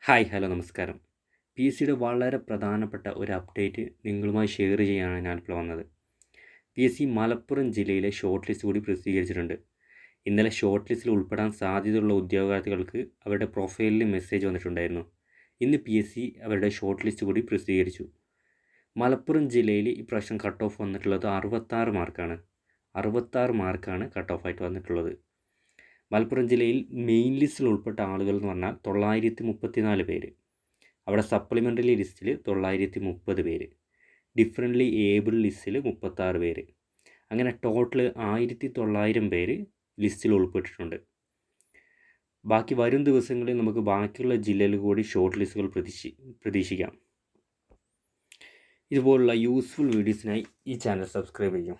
Hello നമസ്കാരം. P S സിയുടെ വളരെ പ്രധാനപ്പെട്ട ഒരു അപ്ഡേറ്റ് നിങ്ങളുമായി ഷെയർ ചെയ്യാനാണ് ഞാനിപ്പോൾ വന്നത്. പി എസ് സി മലപ്പുറം ജില്ലയിലെ ഷോർട്ട് ലിസ്റ്റ് കൂടി പ്രസിദ്ധീകരിച്ചിട്ടുണ്ട്. ഇന്നലെ ഷോർട്ട് ലിസ്റ്റിൽ ഉൾപ്പെടാൻ സാധ്യതയുള്ള ഉദ്യോഗാർത്ഥികൾക്ക് അവരുടെ പ്രൊഫൈലിൽ മെസ്സേജ് വന്നിട്ടുണ്ടായിരുന്നു. ഇന്ന് പി എസ് സി അവരുടെ ഷോർട്ട് ലിസ്റ്റ് കൂടി പ്രസിദ്ധീകരിച്ചു. മലപ്പുറം ജില്ലയിൽ ഇപ്രാവശ്യം കട്ട് ഓഫ് വന്നിട്ടുള്ളത് 66 മാർക്കാണ്. 66 മാർക്കാണ് കട്ട് ഓഫ് ആയിട്ട് വന്നിട്ടുള്ളത്. മലപ്പുറം ജില്ലയിൽ മെയിൻ ലിസ്റ്റിൽ ഉൾപ്പെട്ട ആളുകൾ എന്ന് പറഞ്ഞാൽ 934 പേര്. അവിടെ സപ്ലിമെൻ്ററി ലിസ്റ്റിൽ 930 പേര്, ഡിഫറൻ്റ്ലി ഏബിൾഡ് ലിസ്റ്റിൽ 36 പേര്. അങ്ങനെ ടോട്ടൽ 1900 പേര് ലിസ്റ്റിൽ ഉൾപ്പെട്ടിട്ടുണ്ട്. ബാക്കി വരും ദിവസങ്ങളിൽ നമുക്ക് ബാക്കിയുള്ള ജില്ലയിൽ കൂടി ഷോർട്ട് ലിസ്റ്റുകൾ പ്രതീക്ഷിക്കാം. ഇതുപോലുള്ള യൂസ്ഫുൾ വീഡിയോസിനായി ഈ ചാനൽ സബ്സ്ക്രൈബ് ചെയ്യും.